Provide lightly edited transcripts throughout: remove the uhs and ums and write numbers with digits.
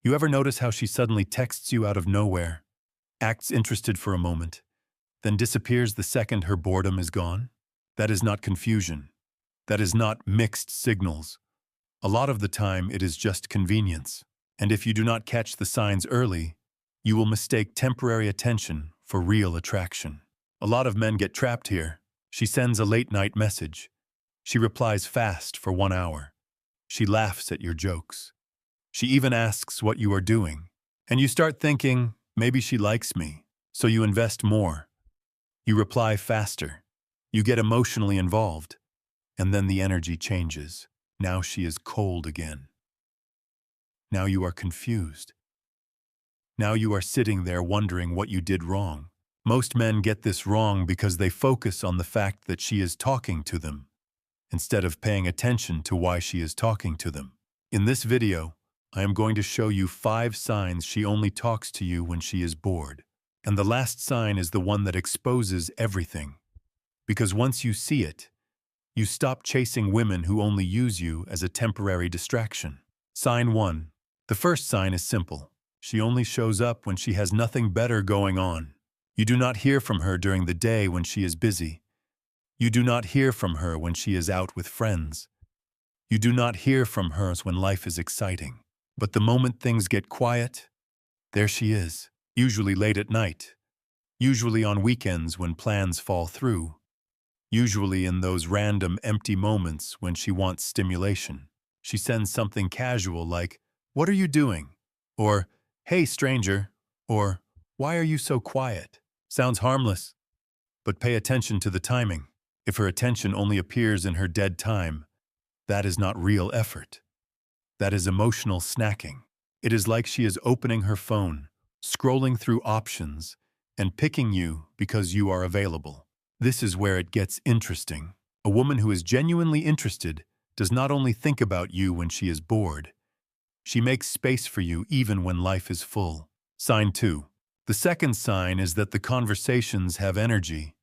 You ever notice how she suddenly texts you out of nowhere, acts interested for a moment, then disappears the second her boredom is gone? That is not confusion. That is not mixed signals. A lot of the time, it is just convenience. And if you do not catch the signs early, you will mistake temporary attention for real attraction. A lot of men get trapped here. She sends a late-night message. She replies fast for 1 hour. She laughs at your jokes. She even asks what you are doing. And you start thinking, maybe she likes me, so you invest more. You reply faster. You get emotionally involved. And then the energy changes. Now she is cold again. Now you are confused. Now you are sitting there wondering what you did wrong. Most men get this wrong because they focus on the fact that she is talking to them, instead of paying attention to why she is talking to them. In this video, I am going to show you 5 signs she only talks to you when she is bored. And the last sign is the one that exposes everything. Because once you see it, you stop chasing women who only use you as a temporary distraction. Sign 1. The first sign is simple. She only shows up when she has nothing better going on. You do not hear from her during the day when she is busy. You do not hear from her when she is out with friends. You do not hear from her when life is exciting. But the moment things get quiet, there she is, usually late at night, usually on weekends when plans fall through, usually in those random empty moments when she wants stimulation. She sends something casual like, "What are you doing?" Or, "Hey, stranger," or, "Why are you so quiet?" Sounds harmless, but pay attention to the timing. If her attention only appears in her dead time, that is not real effort. That is emotional snacking. It is like she is opening her phone, scrolling through options, and picking you because you are available. This is where it gets interesting. A woman who is genuinely interested does not only think about you when she is bored, she makes space for you even when life is full. Sign 2. The second sign is that the conversations have energy,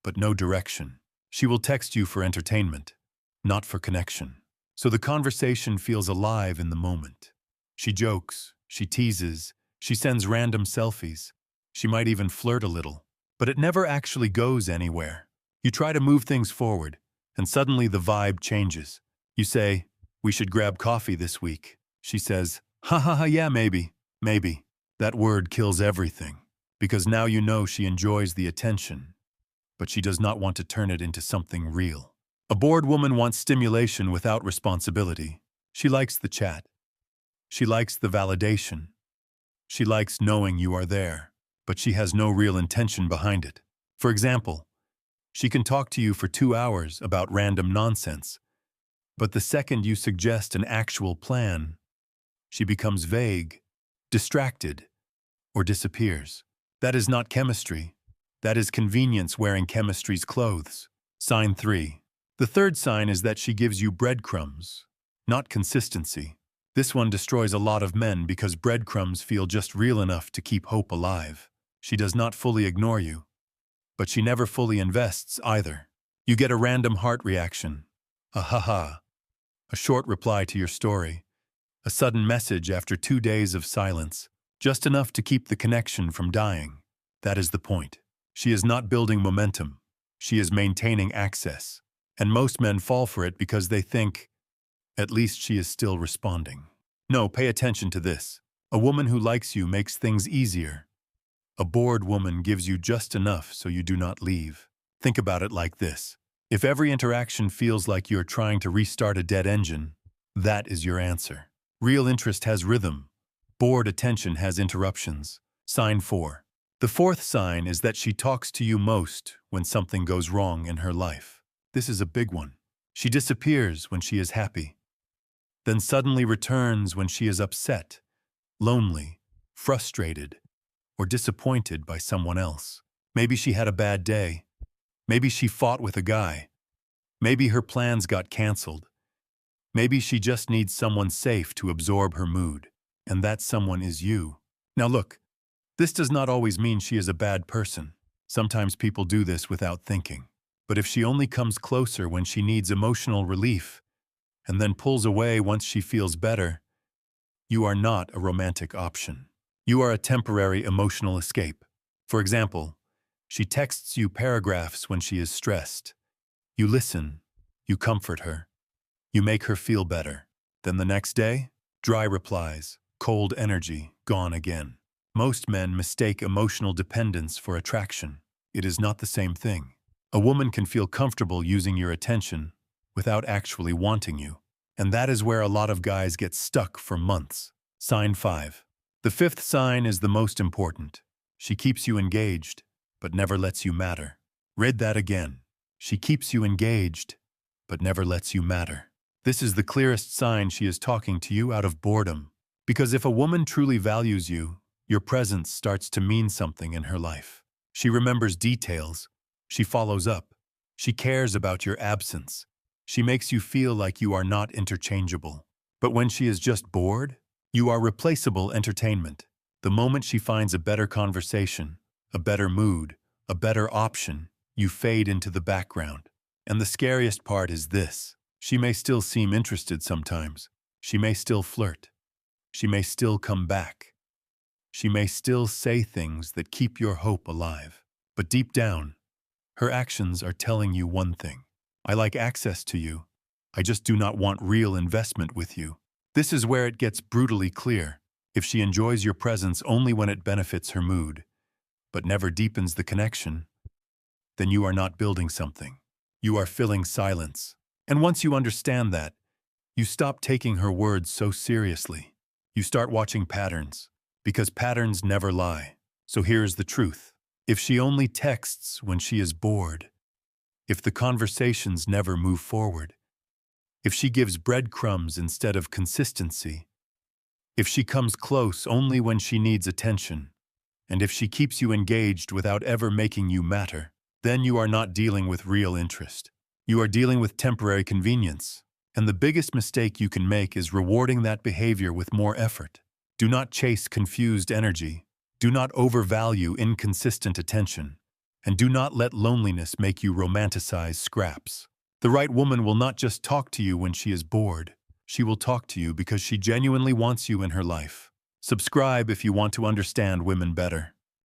but no direction. She will text you for entertainment, not for connection. So the conversation feels alive in the moment. She jokes, she teases, she sends random selfies. She might even flirt a little, but it never actually goes anywhere. You try to move things forward, and suddenly the vibe changes. You say, "We should grab coffee this week." She says, "Ha ha ha, yeah, maybe, maybe." That word kills everything, because now you know she enjoys the attention, but she does not want to turn it into something real. A bored woman wants stimulation without responsibility. She likes the chat. She likes the validation. She likes knowing you are there, but she has no real intention behind it. For example, she can talk to you for 2 hours about random nonsense, but the second you suggest an actual plan, she becomes vague, distracted, or disappears. That is not chemistry. That is convenience wearing chemistry's clothes. Sign 3. The third sign is that she gives you breadcrumbs, not consistency. This one destroys a lot of men because breadcrumbs feel just real enough to keep hope alive. She does not fully ignore you, but she never fully invests either. You get a random heart reaction, a ha-ha, a short reply to your story, a sudden message after 2 days of silence, just enough to keep the connection from dying. That is the point. She is not building momentum. She is maintaining access. And most men fall for it because they think, at least she is still responding. No, pay attention to this. A woman who likes you makes things easier. A bored woman gives you just enough so you do not leave. Think about it like this. If every interaction feels like you're trying to restart a dead engine, that is your answer. Real interest has rhythm. Bored attention has interruptions. Sign 4. The fourth sign is that she talks to you most when something goes wrong in her life. This is a big one. She disappears when she is happy, then suddenly returns when she is upset, lonely, frustrated, or disappointed by someone else. Maybe she had a bad day. Maybe she fought with a guy. Maybe her plans got canceled. Maybe she just needs someone safe to absorb her mood, and that someone is you. Now look, this does not always mean she is a bad person. Sometimes people do this without thinking. But if she only comes closer when she needs emotional relief, and then pulls away once she feels better, You are not a romantic option. You are a temporary emotional escape. For example, she texts you paragraphs when she is stressed. You listen. You comfort her. You make her feel better. Then the next day, dry replies, cold energy, gone again. Most men mistake emotional dependence for attraction. It is not the same thing. A woman can feel comfortable using your attention without actually wanting you. And that is where a lot of guys get stuck for months. Sign 5. The fifth sign is the most important. She keeps you engaged, but never lets you matter. Read that again. She keeps you engaged, but never lets you matter. This is the clearest sign she is talking to you out of boredom. Because if a woman truly values you, your presence starts to mean something in her life. She remembers details. She follows up. She cares about your absence. She makes you feel like you are not interchangeable. But when she is just bored, you are replaceable entertainment. The moment she finds a better conversation, a better mood, a better option, you fade into the background. And the scariest part is this. She may still seem interested sometimes. She may still flirt. She may still come back. She may still say things that keep your hope alive. But deep down, her actions are telling you one thing. I like access to you. I just do not want real investment with you. This is where it gets brutally clear. If she enjoys your presence only when it benefits her mood, but never deepens the connection, then you are not building something. You are filling silence. And once you understand that, you stop taking her words so seriously. You start watching patterns, because patterns never lie. So here's the truth. If she only texts when she is bored, if the conversations never move forward, if she gives breadcrumbs instead of consistency, if she comes close only when she needs attention, and if she keeps you engaged without ever making you matter, then you are not dealing with real interest. You are dealing with temporary convenience. And the biggest mistake you can make is rewarding that behavior with more effort. Do not chase confused energy. Do not overvalue inconsistent attention. And do not let loneliness make you romanticize scraps. The right woman will not just talk to you when she is bored. She will talk to you because she genuinely wants you in her life. Subscribe if you want to understand women better.